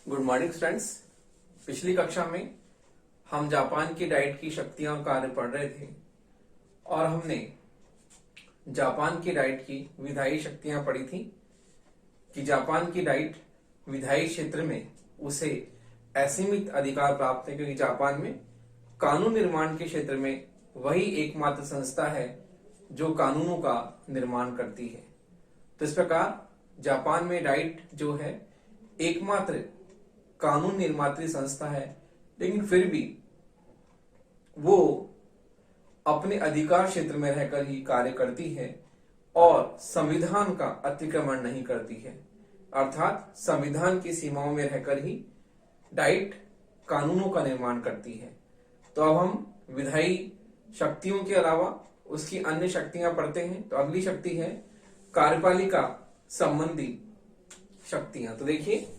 Good morning students. पिछली कक्षा में हम जापान की डाइट की शक्तियां कार्य पढ़ रहे थे और हमने जापान की डाइट की विधायी शक्तियां पढ़ी थी कि जापान की डाइट विधायी क्षेत्र में उसे असीमित अधिकार प्राप्त है, क्योंकि जापान में कानून निर्माण के क्षेत्र में वही एकमात्र संस्था है जो कानूनों का निर्माण करती है। तो इस प्रकार जापान में डाइट जो है एकमात्र कानून निर्मात्री संस्था है, लेकिन फिर भी वो अपने अधिकार क्षेत्र में रहकर ही कार्य करती है और संविधान का अतिक्रमण नहीं करती है, अर्थात संविधान की सीमाओं में रहकर ही डाइट कानूनों का निर्माण करती है। तो अब हम विधायी शक्तियों के अलावा उसकी अन्य शक्तियां पढ़ते हैं। तो अगली शक्ति है कार्यपालिका संबंधी शक्तियां। तो देखिए,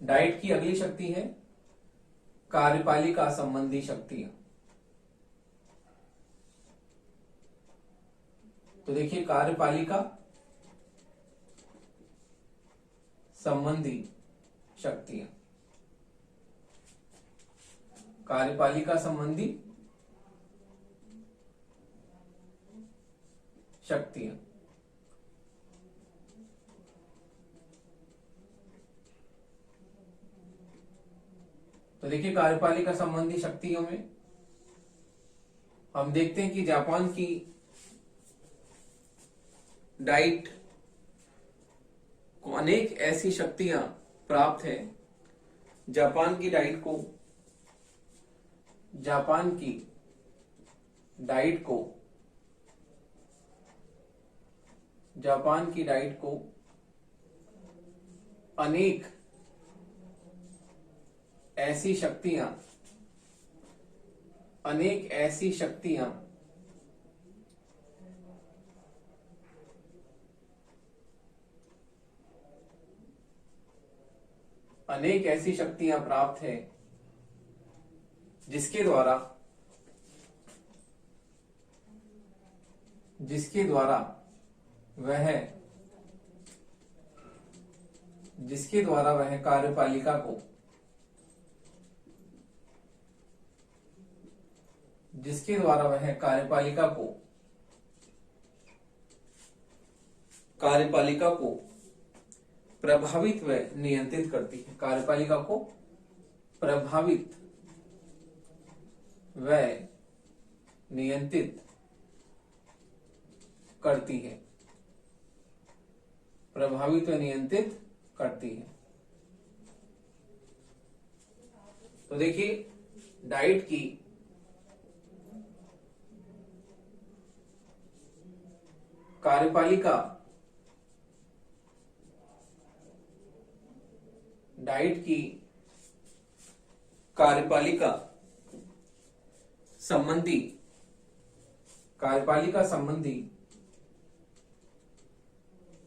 डाइट की अगली शक्ति है कार्यपालिका संबंधी शक्तियां। तो देखिए, कार्यपालिका संबंधी शक्तियां, कार्यपालिका संबंधी शक्तियां। तो देखिए, कार्यपालिका संबंधी शक्तियों में हम देखते हैं कि जापान की डाइट को अनेक ऐसी शक्तियां प्राप्त है। जापान की डाइट को अनेक ऐसी शक्तियां प्राप्त है, जिसके द्वारा वह कार्यपालिका को प्रभावित व नियंत्रित करती है। कार्यपालिका को प्रभावित व नियंत्रित करती है। तो देखिए, डाइट की कार्यपालिका संबंधी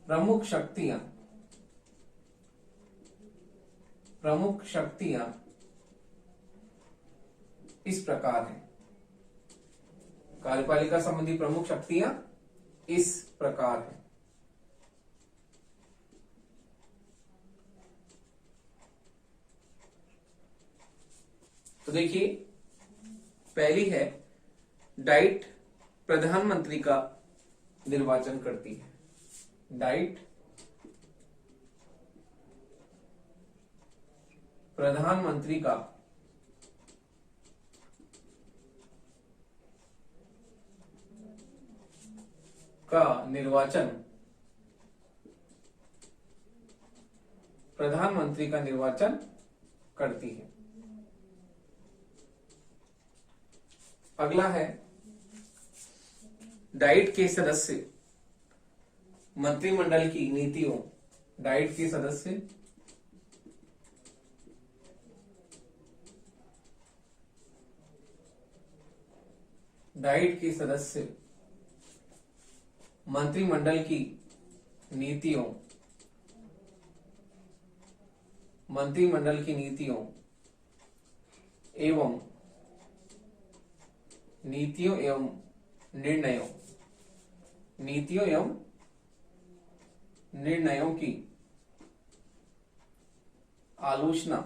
प्रमुख शक्तियां इस प्रकार हैं। कार्यपालिका संबंधी प्रमुख शक्तियां इस प्रकार है। तो देखिए, पहली है डाइट प्रधानमंत्री का निर्वाचन करती है। डाइट प्रधानमंत्री का निर्वाचन करती है। अगला है डाइट के सदस्य मंत्रिमंडल की नीतियों मंत्रिमंडल की नीतियों एवं निर्णयों, निर्णयों की आलोचना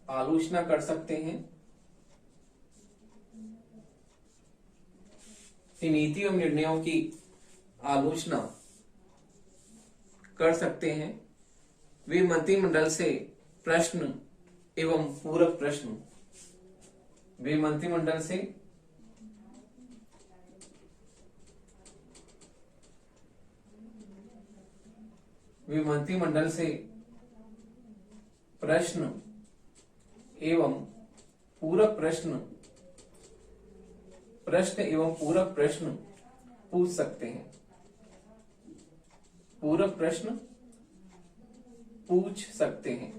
आलोचना कर सकते हैं। नीति एवं निर्णयों की आलोचना कर सकते हैं। वे मंत्रिमंडल से प्रश्न एवं पूरक प्रश्न वे मंत्रिमंडल से प्रश्न एवं पूरक प्रश्न पूछ सकते हैं। पूरक प्रश्न पूछ सकते हैं।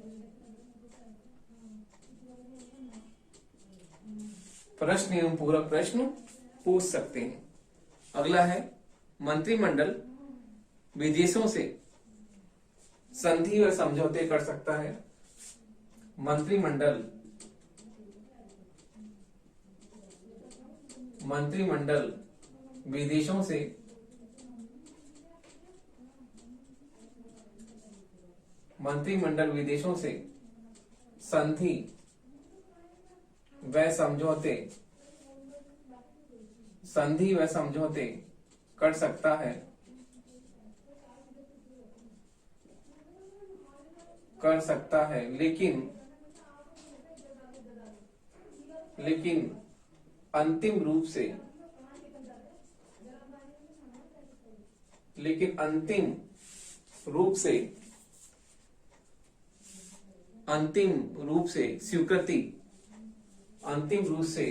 प्रश्न एवं पूरक प्रश्न पूछ सकते हैं। अगला है मंत्रिमंडल विदेशों से संधि व समझौते कर सकता है। मंत्रिमंडल विदेशों से संधि व समझौते कर सकता है। लेकिन अंतिम रूप से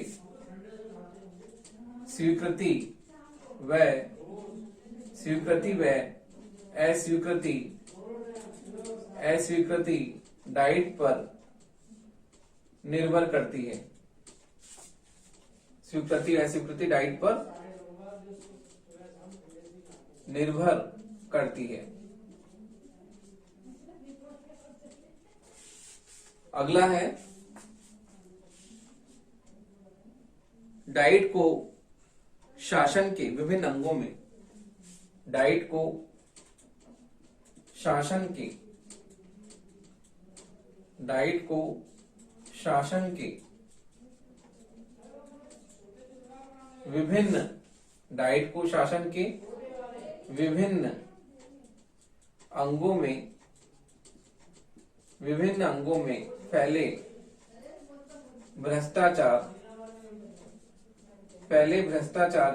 स्वीकृति व अस्वीकृति डाइट पर निर्भर करती है। स्वीकृति अस्वीकृति डाइट पर निर्भर करती है। अगला है डाइट को शासन के विभिन्न अंगों में विभिन्न अंगों में फैले भ्रष्टाचार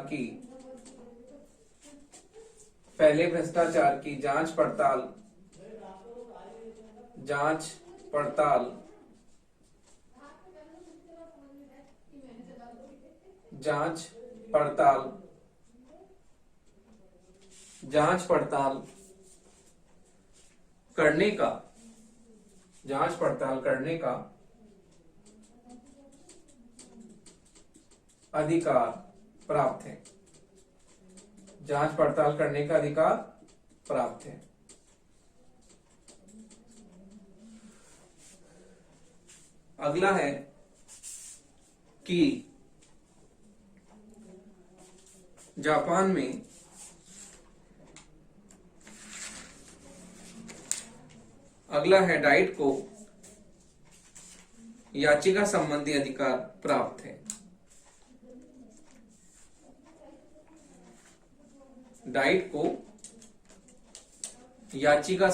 की जांच पड़ताल करने का अधिकार प्राप्त है। जांच पड़ताल करने का अधिकार प्राप्त है। अगला है कि जापान में डाइट को याचिका संबंधी अधिकार प्राप्त है। डाइट को याचिका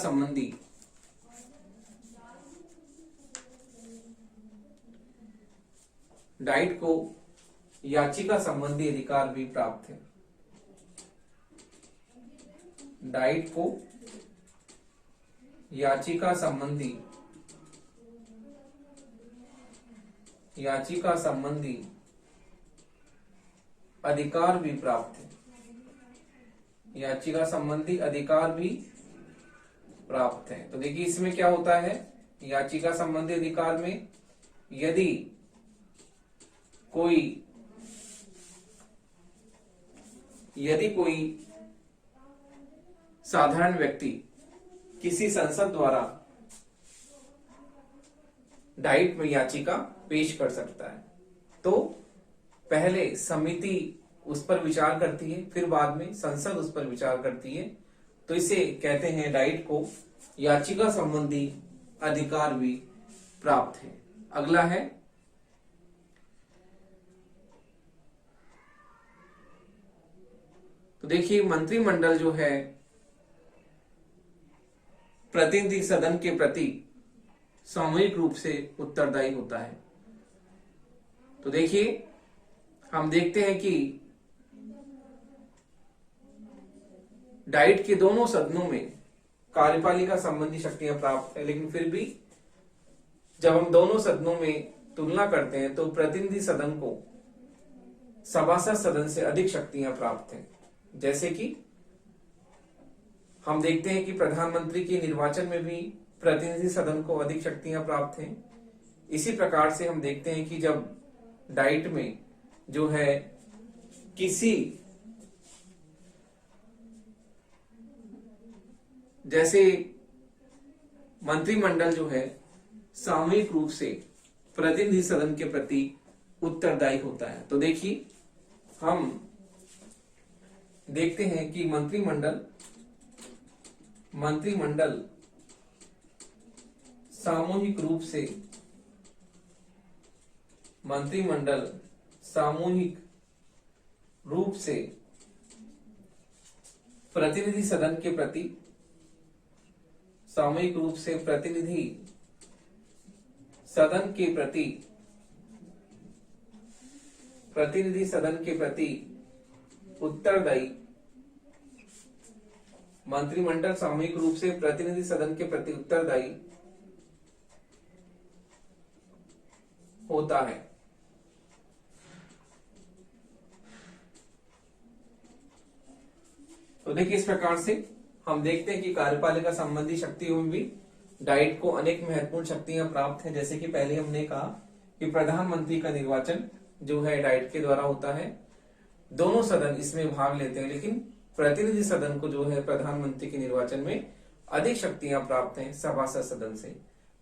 संबंधी अधिकार भी प्राप्त है। डाइट को याचिका संबंधी अधिकार भी प्राप्त है। याचिका संबंधी अधिकार भी प्राप्त है। तो देखिए इसमें क्या होता है, याचिका संबंधी अधिकार में यदि कोई साधारण व्यक्ति किसी संसद द्वारा डाइट में याचिका पेश कर सकता है, तो पहले समिति उस पर विचार करती है, फिर बाद में संसद उस पर विचार करती है। तो इसे कहते हैं डाइट को याचिका संबंधी अधिकार भी प्राप्त है। अगला है तो देखिए मंत्रिमंडल जो है प्रतिनिधि सदन के प्रति सामूहिक रूप से उत्तरदायी होता है। तो देखिए हम देखते हैं कि डाइट के दोनों सदनों में कार्यपालिका संबंधी शक्तियां प्राप्त है, लेकिन फिर भी जब हम दोनों सदनों में तुलना करते हैं तो प्रतिनिधि सदन को सभासद सदन से अधिक शक्तियां प्राप्त हैं। जैसे कि हम देखते हैं कि प्रधानमंत्री के निर्वाचन में भी प्रतिनिधि सदन को अधिक शक्तियां प्राप्त हैं। इसी प्रकार से हम देखते हैं कि जब डाइट में जो है किसी जैसे मंत्रिमंडल जो है सामूहिक रूप से प्रतिनिधि सदन के प्रति उत्तरदायी होता है। तो देखिए हम देखते हैं कि मंत्रिमंडल सामूहिक रूप से प्रतिनिधि सदन के प्रति उत्तरदायी मंत्रिमंडल सामूहिक रूप से प्रतिनिधि सदन के प्रति उत्तरदायी होता है। तो देखिए इस प्रकार से हम देखते हैं कि कार्यपालिका संबंधी शक्तियों में भी डाइट को अनेक महत्वपूर्ण शक्तियां प्राप्त हैं। जैसे कि पहले हमने कहा कि प्रधानमंत्री का निर्वाचन जो है डाइट के द्वारा होता है। दोनों सदन इसमें भाग लेते हैं, लेकिन प्रतिनिधि सदन को जो है प्रधानमंत्री के निर्वाचन में अधिक शक्तियां प्राप्त हैं सभासद सदन से।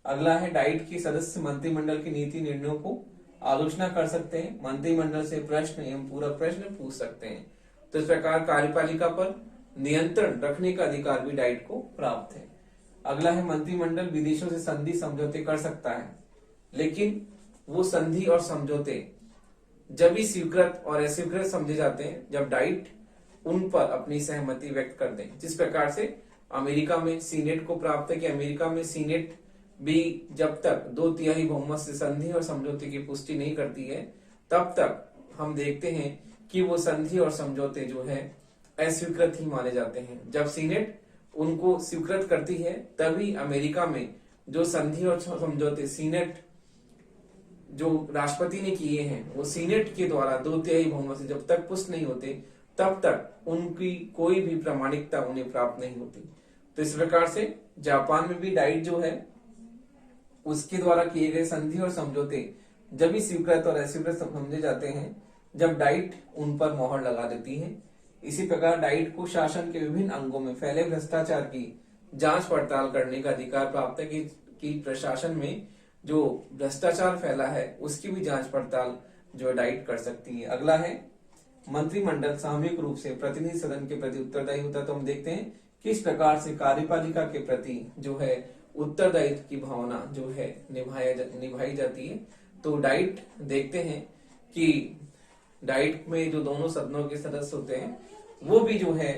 अगला है डाइट के सदस्य मंत्रिमंडल की नीति निर्णयों को आलोचना कर सकते हैं, मंत्रिमंडल से प्रश्न एवं पूरक प्रश्न पूछ सकते हैं। तो इस प्रकार कार्यपालिका पर नियंत्रण रखने का अधिकार भी डाइट को प्राप्त है। अगला है मंत्रिमंडल विदेशों से संधि समझौते कर सकता है, लेकिन वो संधि और समझौते जब भी स्वीकृत और अस्वीकृत समझे जाते हैं जब डाइट उन पर अपनी सहमति व्यक्त कर दें। जिस प्रकार से अमेरिका में सीनेट को प्राप्त है कि अमेरिका में सीनेट भी जब तक 2/3 बहुमत से संधि और समझौते की पुष्टि नहीं करती है तब तक हम देखते हैं कि वो संधि और समझौते जो है अस्वीकृत ही माने जाते हैं। जब सीनेट उनको स्वीकृत करती है तभी अमेरिका में जो संधि और समझौते सीनेट जो राष्ट्रपति ने किए हैं वो सीनेट के द्वारा 2/3 बहुमत से जब तक पुष्ट नहीं होते तब तक उनकी कोई भी प्रामाणिकता उन्हें प्राप्त नहीं होती। तो इस प्रकार से जापान में भी डाइट जो है उसके द्वारा किए गए संधि और समझौते जब भी स्वीकृत और अस्वीकृत समझे जाते हैं जब डाइट उन पर मोहर लगा देती है। इसी प्रकार डाइट को शासन के विभिन्न अंगों में फैले भ्रष्टाचार की जांच पड़ताल करने का अधिकार प्राप्त है कि प्रशासन में जो भ्रष्टाचार फैला है उसकी भी जांच पड़ताल जो डाइट कर सकती है। अगला है मंत्रिमंडल सामूहिक रूप से प्रतिनिधि सदन के प्रति उत्तरदायी होता है। तो हम देखते हैं किस प्रकार से कार्यपालिका के प्रति जो है उत्तरदायित्व की भावना जो है निभाई जाती है। तो डाइट देखते हैं कि डाइट में जो दोनों सदनों के सदस्य होते हैं वो भी जो है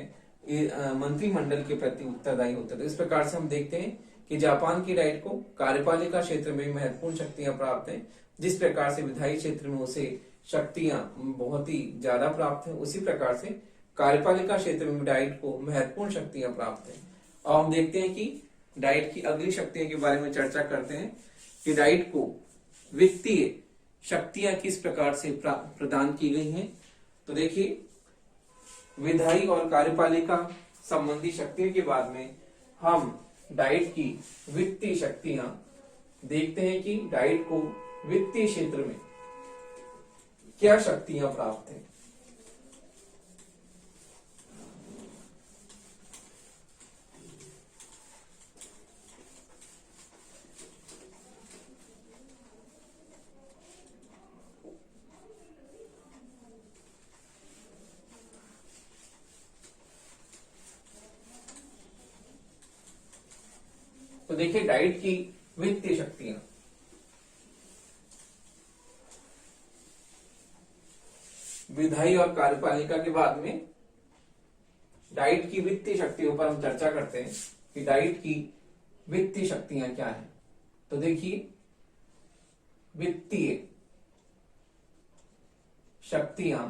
मंत्रिमंडल के प्रति उत्तरदायी होते हैं। तो इस प्रकार से हम देखते हैं कि जापान की डाइट को कार्यपालिका क्षेत्र में महत्वपूर्ण शक्तियां प्राप्त हैं। जिस प्रकार से विधायी क्षेत्र में उसे शक्तियां बहुत ही ज्यादा प्राप्त हैं, उसी प्रकार से कार्यपालिका क्षेत्र में डाइट को महत्वपूर्ण शक्तियां प्राप्त हैं। और हम देखते हैं कि डाइट की अगली शक्तियों के बारे में चर्चा करते हैं कि डाइट को वित्तीय शक्तियां किस प्रकार से प्रदान की गई हैं। तो देखिए विधायी और कार्यपालिका संबंधी शक्तियों के बाद में हम डाइट की वित्तीय शक्तियां देखते हैं कि डाइट को वित्तीय क्षेत्र में क्या शक्तियां प्राप्त हैं। देखिए डाइट की वित्तीय शक्तियां, विधायी और कार्यपालिका के बाद में डाइट की वित्तीय शक्तियों पर हम चर्चा करते हैं कि डाइट की वित्तीय शक्तियां क्या हैं। तो देखिए वित्तीय शक्तियां,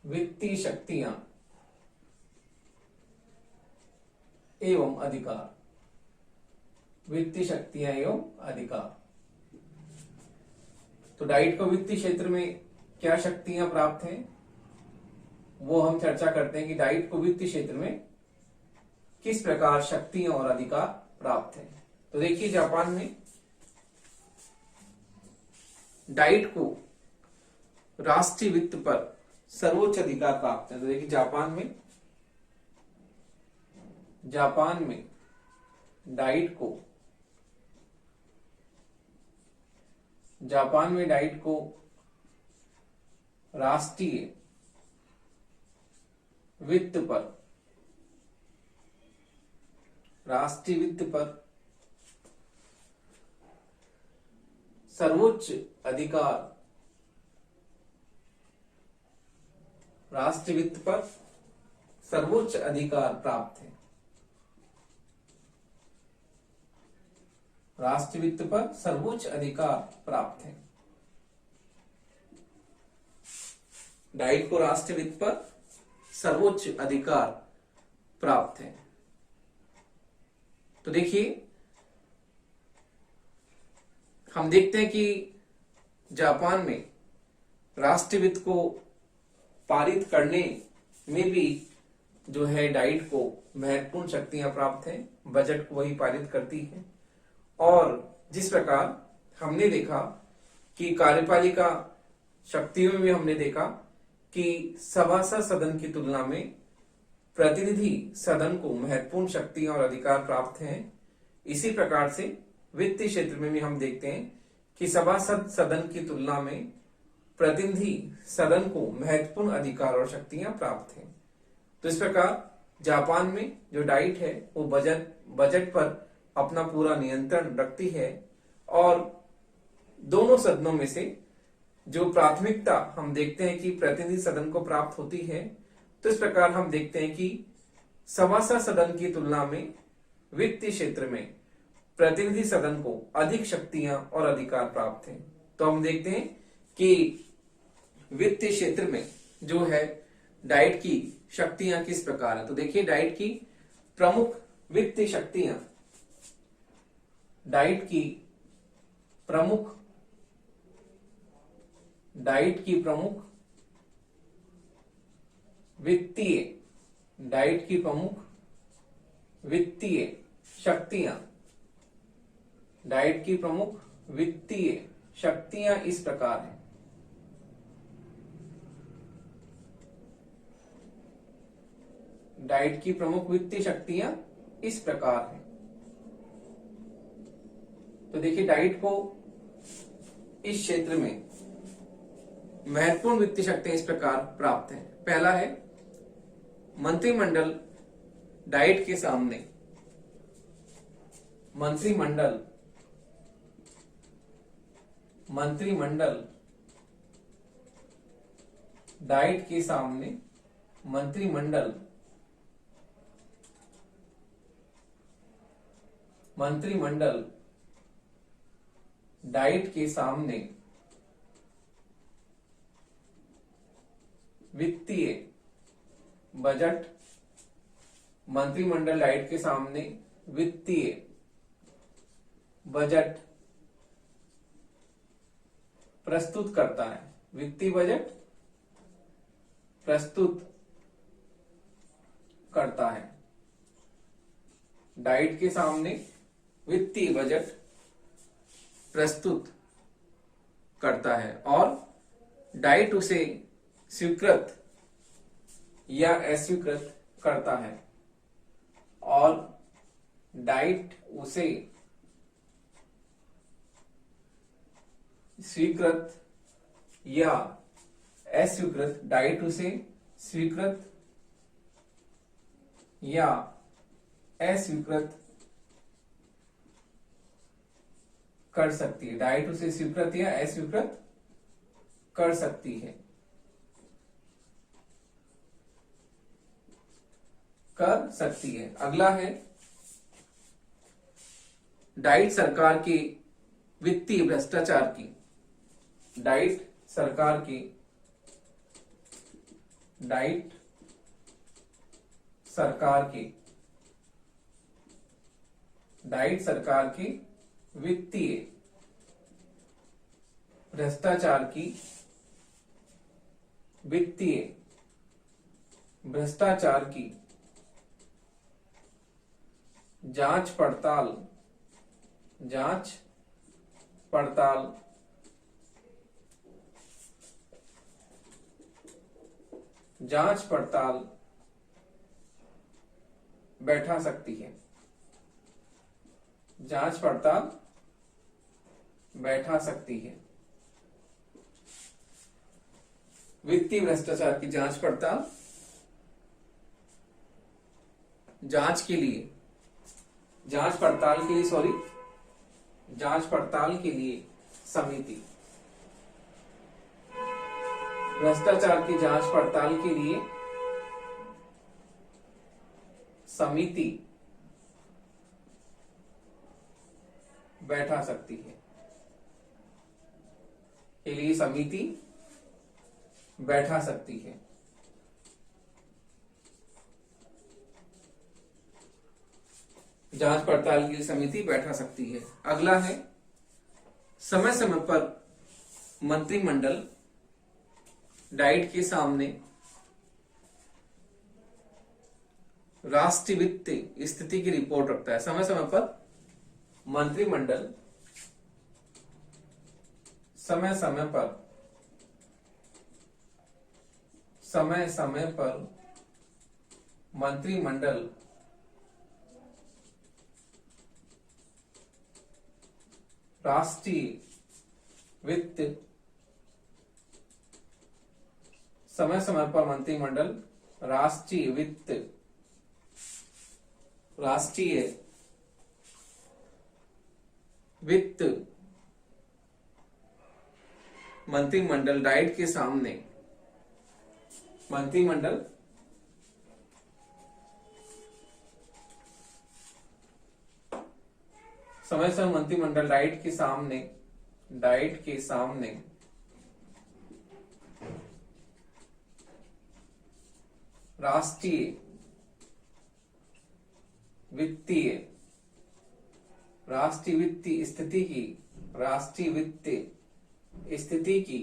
वित्तीय शक्तियां एवं अधिकार, वित्तीय शक्तियां एवं अधिकार। तो डाइट को वित्तीय क्षेत्र में क्या शक्तियां प्राप्त हैं, वो हम चर्चा करते हैं कि डाइट को वित्तीय क्षेत्र में किस प्रकार शक्तियां और अधिकार प्राप्त हैं। तो देखिए जापान में डाइट को राष्ट्रीय वित्त पर सर्वोच्च अधिकार प्राप्त है। तो देखिए जापान में डाइट को राष्ट्रीय वित्त पर सर्वोच्च अधिकार, राष्ट्रीय वित्त पर सर्वोच्च अधिकार प्राप्त है। राष्ट्रीय वित्त पर सर्वोच्च अधिकार प्राप्त है। डाइट को राष्ट्रीय वित्त पर सर्वोच्च अधिकार प्राप्त है। तो देखिए हम देखते हैं कि जापान में राष्ट्रीय वित्त को पारित करने में भी जो है डाइट को महत्वपूर्ण शक्तियां प्राप्त हैं। बजट को वही पारित करती है। और जिस प्रकार हमने देखा कि कार्यपालिका शक्तियों में भी हमने देखा कि सभासद सदन की तुलना में प्रतिनिधि सदन को महत्वपूर्ण शक्तियां और अधिकार प्राप्त हैं। इसी प्रकार से वित्तीय क्षेत्र में भी हम देखते हैं कि सभासद सदन की तुलना में प्रतिनिधि सदन को महत्वपूर्ण अधिकार और शक्तियां प्राप्त हैं। तो इस प्रकार जापान में जो डाइट है वो बजट पर अपना पूरा नियंत्रण रखती है और दोनों सदनों में से जो प्राथमिकता हम देखते हैं कि प्रतिनिधि सदन को प्राप्त होती है। तो इस प्रकार हम देखते हैं कि सभासद सदन की तुलना में वित्तीय क्षेत्र में प्रतिनिधि सदन को अधिक शक्तियां और अधिकार प्राप्त हैं। तो हम देखते हैं कि वित्तीय क्षेत्र में जो है डाइट की शक्तियां किस प्रकार है। तो देखिए डाइट की प्रमुख वित्तीय शक्तियां, डाइट की प्रमुख वित्तीय शक्तियां इस प्रकार हैं। डाइट की प्रमुख वित्तीय शक्तियां इस प्रकार हैं। तो देखिए डाइट को इस क्षेत्र में महत्वपूर्ण वित्तीय शक्तियां इस प्रकार प्राप्त हैं। पहला है मंत्रिमंडल डाइट के सामने, मंत्रिमंडल डाइट के सामने, मंत्रिमंडल डाइट के सामने वित्तीय बजट, मंत्रिमंडल डाइट के सामने वित्तीय बजट प्रस्तुत करता है। वित्तीय बजट प्रस्तुत करता है। डाइट के सामने वित्तीय बजट प्रस्तुत करता है और डाइट उसे स्वीकृत या अस्वीकृत करता है और डाइट उसे स्वीकृत या अस्वीकृत, डाइट उसे स्वीकृत या अस्वीकृत कर सकती है। डाइट उसे स्वीकृत या अस्वीकृत कर सकती है, कर सकती है। अगला है डाइट सरकार के वित्तीय भ्रष्टाचार की, डाइट सरकार की, डाइट सरकार की, डाइट सरकार की वित्तीय भ्रष्टाचार की, वित्तीय भ्रष्टाचार की जांच पड़ताल, जांच पड़ताल जांच पड़ताल बैठा सकती है, जांच पड़ताल बैठा सकती है। वित्तीय भ्रष्टाचार की जांच पड़ताल, जांच के लिए, जांच पड़ताल के लिए सॉरी जांच पड़ताल के लिए समिति, भ्रष्टाचार की जांच पड़ताल के लिए समिति बैठा सकती है, के लिए समिति बैठा सकती है। जांच पड़ताल की समिति बैठा सकती है। अगला है समय समय पर मंत्रिमंडल डाइट के सामने राष्ट्रीय वित्तीय स्थिति की रिपोर्ट रखता है। समय समय पर मंत्रिमंडल समय समय पर मंत्रिमंडल राष्ट्रीय वित्त, समय समय पर मंत्रिमंडल राष्ट्रीय वित्त, राष्ट्रीय वित्त मंत्रिमंडल डाइट के सामने, मंत्रिमंडल समय समय मंत्रिमंडल डाइट के सामने, डाइट के सामने राष्ट्रीय वित्तीय, राष्ट्रीय वित्तीय स्थिति की, राष्ट्रीय वित्तीय स्थिति की,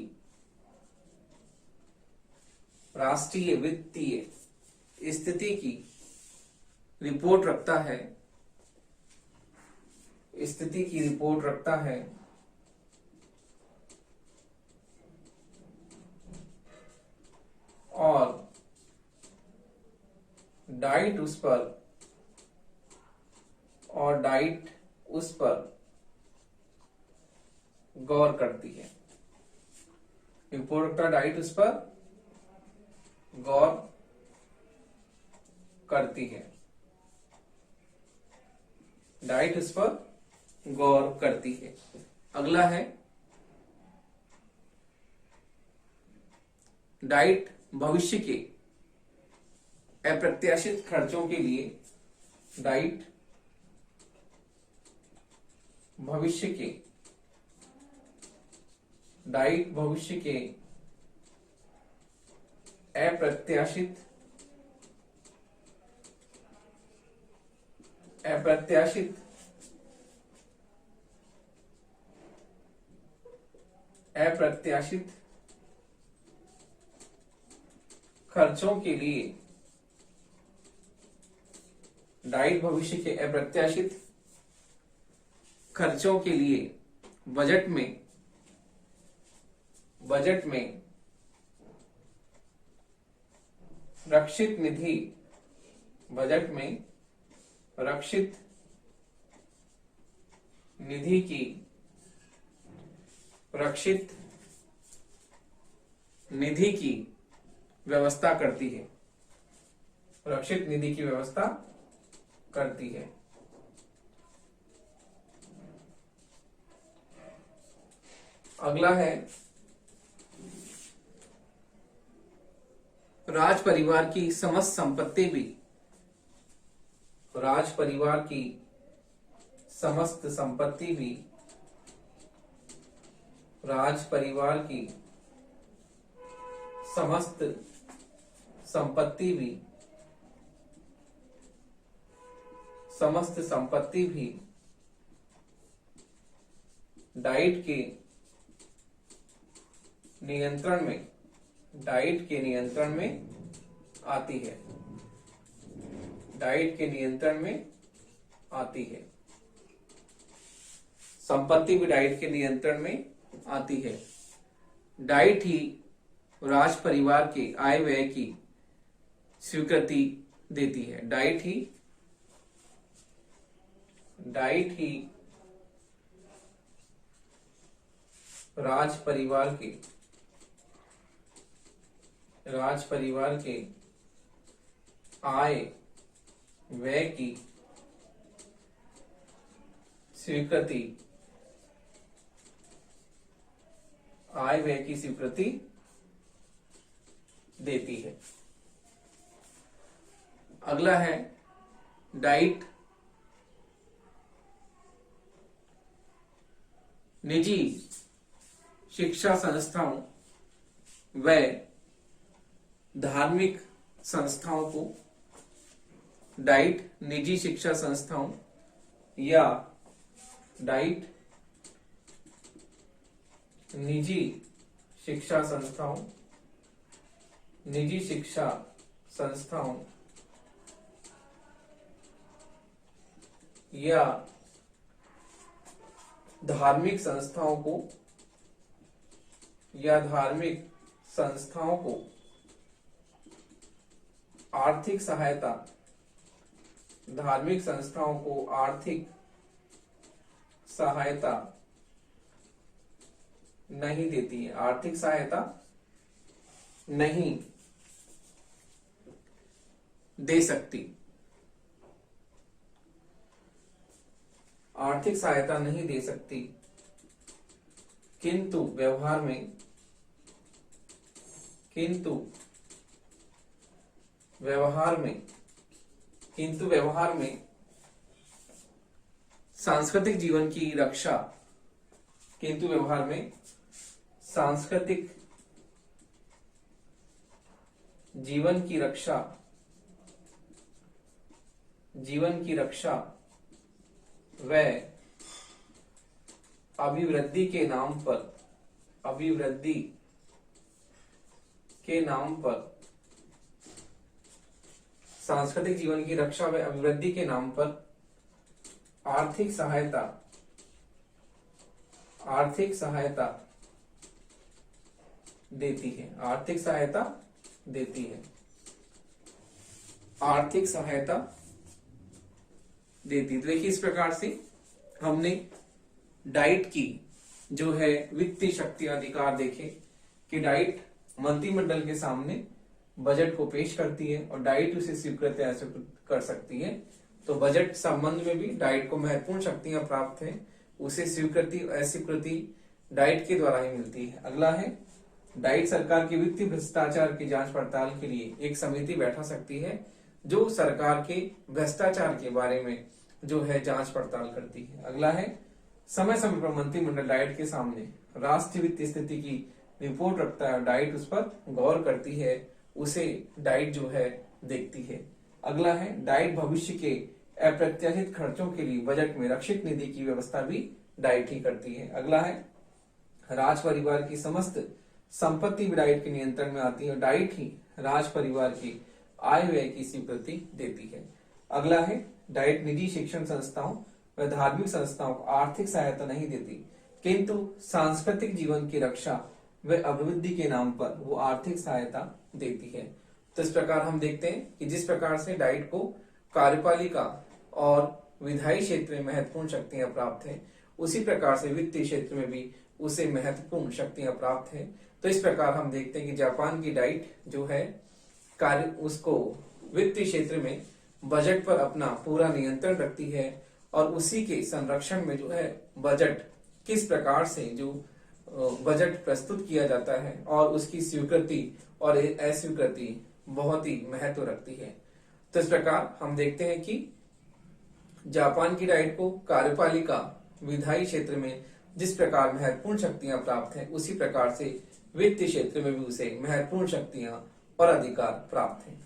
राष्ट्रीय वित्तीय स्थिति की रिपोर्ट रखता है, स्थिति की रिपोर्ट रखता है और डाइट उस पर, और डाइट उस पर गौर करती है। रिपोर्ट रखता, डाइट उस पर गौर करती है, डाइट उस पर गौर करती है। अगला है डाइट भविष्य के अप्रत्याशित खर्चों के लिए, डाइट भविष्य के, डाइट भविष्य के अप्रत्याशित खर्चों के लिए, डाइट भविष्य के अप्रत्याशित खर्चों के लिए बजट में रक्षित निधि, बजट में रक्षित निधि की, रक्षित निधि की व्यवस्था करती है, रक्षित निधि की व्यवस्था करती है। अगला है राज परिवार की समस्त संपत्ति भी, राज परिवार की समस्त संपत्ति भी, राज परिवार की समस्त संपत्ति भी, समस्त संपत्ति भी डाइट के नियंत्रण में, डाइट के नियंत्रण में आती है, डाइट के नियंत्रण में आती है। संपत्ति भी डाइट के नियंत्रण में आती है। डाइट ही राज परिवार के आय व्यय की स्वीकृति देती है। डाइट ही राज परिवार के आय व्यय की स्वीकृति, आय व्यय की स्वीकृति देती है। अगला है डाइट निजी शिक्षा संस्थाओं व धार्मिक संस्थाओं को, डाइट निजी शिक्षा संस्थाओं या डाइट निजी शिक्षा संस्थाओं, निजी शिक्षा संस्थाओं या धार्मिक संस्थाओं को, या धार्मिक संस्थाओं को आर्थिक सहायता, धार्मिक संस्थाओं को आर्थिक सहायता नहीं देती है, आर्थिक सहायता नहीं दे सकती, आर्थिक सहायता नहीं दे सकती, किंतु व्यवहार में सांस्कृतिक जीवन की रक्षा, किंतु व्यवहार में सांस्कृतिक जीवन की रक्षा, व अभिवृद्धि के नाम पर सांस्कृतिक जीवन की रक्षा व अभिवृद्धि के नाम पर आर्थिक सहायता देती है, आर्थिक सहायता देती है, आर्थिक सहायता देती है। देखिए, इस प्रकार से हमने डाइट की जो है वित्तीय शक्ति अधिकार देखे कि डाइट मंत्रिमंडल के सामने बजट को पेश करती है और डाइट उसे स्वीकृत या अस्वीकृत कर सकती है। तो बजट संबंध में भी डाइट को महत्वपूर्ण शक्तियां प्राप्त है, उसे स्वीकृति अस्वीकृति डाइट के द्वारा ही मिलती है। अगला है डाइट सरकार के वित्तीय भ्रष्टाचार की जांच पड़ताल के लिए एक समिति बैठा सकती है जो सरकार के भ्रष्टाचार के बारे में जो है जांच पड़ताल करती है। अगला है समय समय पर मंत्रिमंडल डाइट के सामने राष्ट्रीय वित्तीय स्थिति की रिपोर्ट रखता है, डाइट उस पर गौर करती है, उसे डाइट जो है देखती है। अगला है डाइट भविष्य के अप्रत्याशित खर्चों के लिए बजट में रक्षित निधि की व्यवस्था भी डाइट ही करती है। अगला है राज परिवार की समस्त संपत्ति भी डाइट के नियंत्रण में आती है, डाइट ही राज परिवार की आय व्यय की स्वीकृति देती है। अगला है डाइट निजी शिक्षण संस्थाओं व धार्मिक संस्थाओं को आर्थिक सहायता नहीं देती, किंतु सांस्कृतिक जीवन की रक्षा व अभिवृद्धि के नाम पर वो आर्थिक सहायता देती है। तो इस प्रकार हम देखते हैं कि जिस प्रकार से डाइट को कार्यपालिका और विधायी क्षेत्र में महत्वपूर्ण शक्तियां प्राप्त है, उसी प्रकार से वित्तीय क्षेत्र में भी उसे महत्वपूर्ण शक्तियां प्राप्त है। तो इस प्रकार हम देखते हैं कि जापान की डाइट जो है कार्य उसको वित्तीय क्षेत्र में बजट पर अपना पूरा नियंत्रण रखती है और उसी के संरक्षण में जो है बजट किस प्रकार से जो बजट प्रस्तुत किया जाता है और उसकी स्वीकृति और अस्वीकृति बहुत ही महत्व रखती है। तो इस प्रकार हम देखते हैं कि जापान की डाइट को कार्यपालिका विधायी क्षेत्र में जिस प्रकार महत्वपूर्ण शक्तियां प्राप्त हैं, उसी प्रकार से वित्तीय क्षेत्र में भी उसे महत्वपूर्ण शक्तियां और अधिकार प्राप्त हैं।